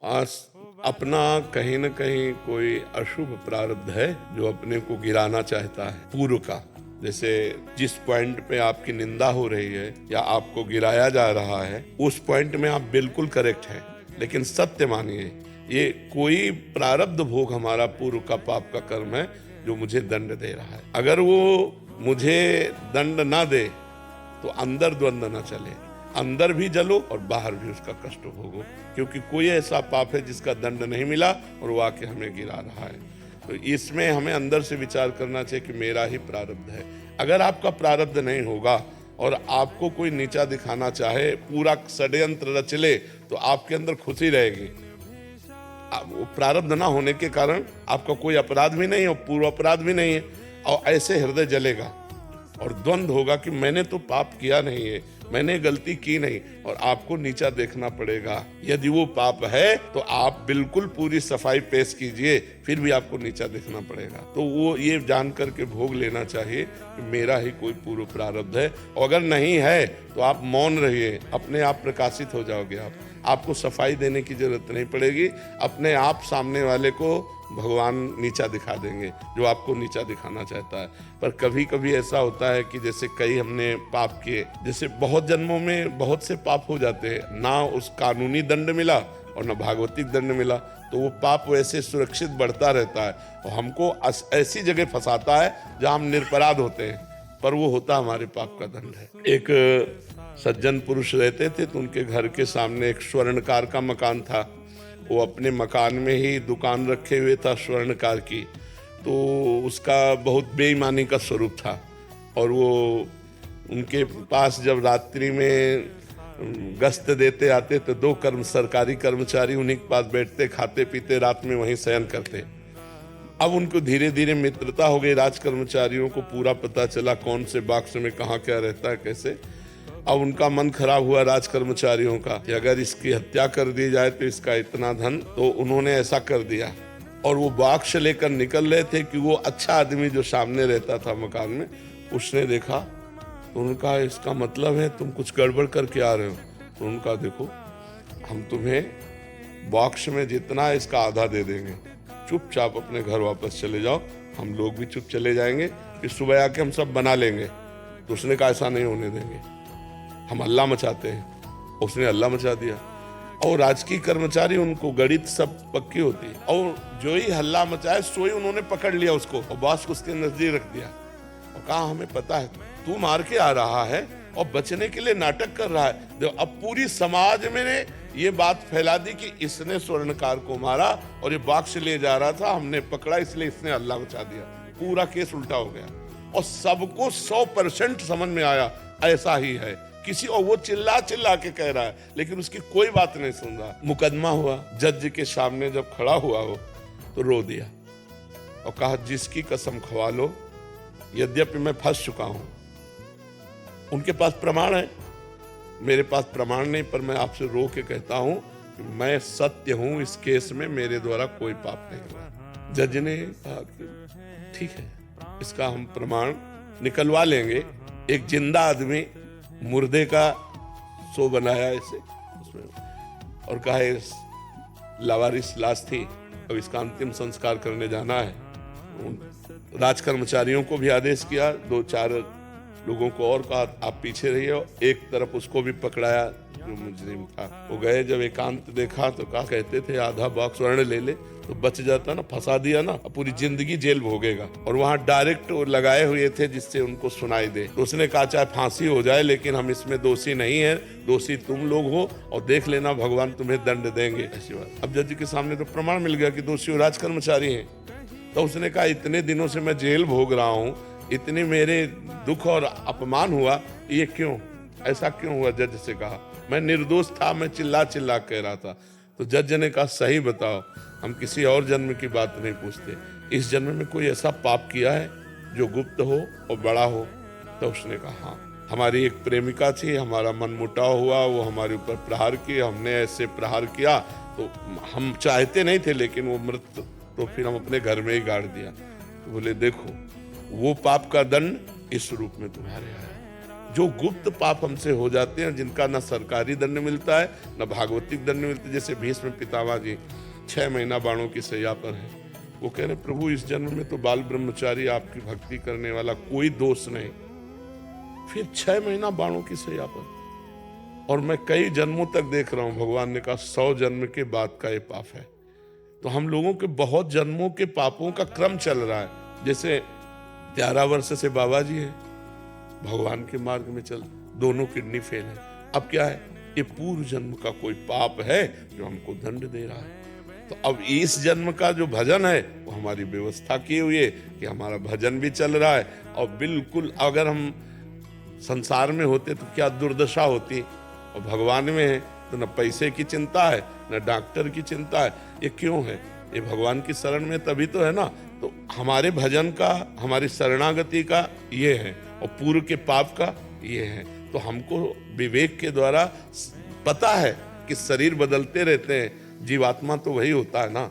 आज अपना कहीं न कहीं कोई अशुभ प्रारब्ध है जो अपने को गिराना चाहता है पूर्व का। जैसे जिस पॉइंट पे आपकी निंदा हो रही है या आपको गिराया जा रहा है, उस पॉइंट में आप बिल्कुल करेक्ट हैं। लेकिन सत्य मानिए, ये कोई प्रारब्ध भोग हमारा पूर्व का पाप का कर्म है जो मुझे दंड दे रहा है। अगर वो मुझे दंड ना दे तो अंदर द्वंद्व न चले, अंदर भी जलो और बाहर भी उसका कष्ट भोगो, क्योंकि कोई ऐसा पाप है जिसका दंड नहीं मिला और वो आके हमें गिरा रहा है। तो इसमें हमें अंदर से विचार करना चाहिए कि मेरा ही प्रारब्ध है। अगर आपका प्रारब्ध नहीं होगा और आपको कोई नीचा दिखाना चाहे, पूरा षड्यंत्र रच ले, तो आपके अंदर खुशी रहेगी। वो प्रारब्ध ना होने के कारण आपका कोई अपराध भी नहीं है और पूर्व अपराध भी नहीं है, और ऐसे हृदय जलेगा और द्वंद्व होगा कि मैंने तो पाप किया नहीं है, मैंने गलती की नहीं, और आपको नीचा देखना पड़ेगा। यदि वो पाप है तो आप बिल्कुल पूरी सफाई पेश कीजिए, फिर भी आपको नीचा देखना पड़ेगा। तो वो ये जान करके भोग लेना चाहिए कि मेरा ही कोई पूर्व प्रारब्ध है, और अगर नहीं है तो आप मौन रहिए, अपने आप प्रकाशित हो जाओगे। आपको सफाई देने की जरूरत नहीं पड़ेगी, अपने आप सामने वाले को भगवान नीचा दिखा देंगे जो आपको नीचा दिखाना चाहता है। पर कभी कभी ऐसा होता है कि जैसे कई हमने पाप किए, जैसे बहुत जन्मों में बहुत से पाप हो जाते हैं, ना उस कानूनी दंड मिला और ना भागवतिक दंड मिला, तो वो पाप वैसे सुरक्षित बढ़ता रहता है और हमको ऐसी जगह फंसाता है जहां हम निरपराध होते हैं, पर वो होता हमारे पाप का दंड है। एक सज्जन पुरुष रहते थे, तो उनके घर के सामने एक स्वर्णकार का मकान था। वो अपने मकान में ही दुकान रखे हुए था स्वर्णकार की, तो उसका बहुत बेईमानी का स्वरूप था। और वो उनके पास जब रात्रि में गश्त देते आते तो दो सरकारी कर्मचारी उन्हीं के पास बैठते, खाते पीते, रात में वहीं शयन करते। अब उनको धीरे धीरे मित्रता हो गई, राज कर्मचारियों को पूरा पता चला कौन से बॉक्स में कहाँ क्या रहता है, कैसे। अब उनका मन खराब हुआ राज कर्मचारियों का कि अगर इसकी हत्या कर दी जाए तो इसका इतना धन, तो उन्होंने ऐसा कर दिया। और वो बॉक्स लेकर निकल रहे थे कि वो अच्छा आदमी जो सामने रहता था मकान में, उसने देखा तो उनका इसका मतलब है तुम कुछ गड़बड़ करके आ रहे हो। तो उनका देखो, हम तुम्हें बॉक्स में जितना है इसका आधा दे देंगे, चुपचाप अपने घर वापस चले जाओ, हम लोग भी चुप चले जाएंगे, फिर सुबह आके हम सब बना लेंगे। तो उसने कहा ऐसा नहीं होने देंगे, हम हल्ला मचाते हैं। उसने हल्ला मचा दिया, और राजकीय कर्मचारी, उनको गणित सब पक्की होती है, और जो ही हल्ला मचाए सो ही उन्होंने पकड़ लिया उसको और बॉस को उसके नजदीक रख दिया और कहा हमें पता है तू मार के आ रहा है और बचने के लिए नाटक कर रहा है। अब पूरी समाज में ये बात फैला दी कि इसने स्वर्णकार को मारा और ये बॉक्स ले जा रहा था, हमने पकड़ा इसलिए इसने हल्ला मचा दिया। पूरा केस उल्टा हो गया और सबको 100% समझ में आया ऐसा ही है किसी, और वो चिल्ला चिल्ला के कह रहा है, लेकिन उसकी कोई बात नहीं सुन रहा। मुकदमा हुआ, जज के सामने जब खड़ा हुआ वो तो रो दिया और कहा जिसकी कसम खवा लो, यद्यपि मैं फंस चुका हूं, उनके पास प्रमाण है, मेरे पास प्रमाण नहीं, पर मैं आपसे रो के कहता हूं कि मैं सत्य हूं, इस केस में मेरे द्वारा कोई पाप नहीं हुआ। जज ने कहा कि ठीक है, इसका हम प्रमाण निकलवा लेंगे। एक जिंदा आदमी मुर्दे का शो बनाया इसे उसमें और कहा इस लावारिस लाश थी, अब इसका अंतिम संस्कार करने जाना है। राज कर्मचारियों को भी आदेश किया, 2-4 लोगों को और कहा आप पीछे रहिए, एक तरफ उसको भी पकड़ाया जो मुजरिम था। वो गए, जब एकांत देखा तो कहा कहते थे आधा बॉक्स स्वर्ण ले ले तो बच जाता ना, फंसा दिया ना, पूरी जिंदगी जेल भोगेगा। और वहां डायरेक्ट लगाए हुए थे जिससे उनको सुनाई दे। तो उसने कहा चाहे फांसी हो जाए लेकिन हम इसमें दोषी नहीं है, दोषी तुम लोग हो और देख लेना भगवान तुम्हें दंड देंगे, ऐसी बात। अब जज के सामने तो प्रमाण मिल गया कि दोषी राज कर्मचारी हैं। तो उसने कहा इतने दिनों से मैं जेल भोग रहा हूँ, इतने मेरे दुख और अपमान हुआ, ये क्यों, ऐसा क्यों हुआ? जज से कहा मैं निर्दोष था, मैं चिल्ला चिल्ला कह रहा था। तो जज ने कहा सही बताओ, हम किसी और जन्म की बात नहीं पूछते, इस जन्म में कोई ऐसा पाप किया है जो गुप्त हो और बड़ा हो? तो उसने कहा हाँ, हमारी एक प्रेमिका थी, हमारा मन मुटाव हुआ, वो हमारे ऊपर प्रहार किया, हमने ऐसे प्रहार किया तो हम चाहते नहीं थे, लेकिन वो मृत, तो फिर हम अपने घर में ही गाड़ दिया। तो बोले देखो वो पाप का दंड इस रूप में तुम्हारे आया, जो गुप्त पाप हमसे हो जाते हैं, जिनका न सरकारी दंड मिलता है न भागवतिक दंड मिलता है, जैसे भीष्म पितामह जी 6 महीना बाणों की सैया पर है, वो कह रहे प्रभु इस जन्म में तो बाल ब्रह्मचारी आपकी भक्ति करने वाला कोई दोष नहीं, फिर 6 महीना बाणों की सैया पर, और मैं कई जन्मों तक देख रहा हूं, भगवान ने कहा 100 जन्म के बाद का ये पाप है। तो हम लोगों के बहुत जन्मों के पापों का क्रम चल रहा है। जैसे 11 वर्ष से बाबा जी है, भगवान के मार्ग में चल, दोनों किडनी फेल है। अब क्या है, ये पूर्व जन्म का कोई पाप है जो हमको दंड दे रहा है। तो अब इस जन्म का जो भजन है वो हमारी व्यवस्था की हुई है कि हमारा भजन भी चल रहा है, और बिल्कुल अगर हम संसार में होते तो क्या दुर्दशा होती, और भगवान में है तो न पैसे की चिंता है न डॉक्टर की चिंता है। ये क्यों है, ये भगवान की शरण में तभी तो है ना। तो हमारे भजन का, हमारी शरणागति का ये है, और पूर्व के पाप का ये है। तो हमको विवेक के द्वारा पता है कि शरीर बदलते रहते हैं, जीवात्मा तो वही होता है ना।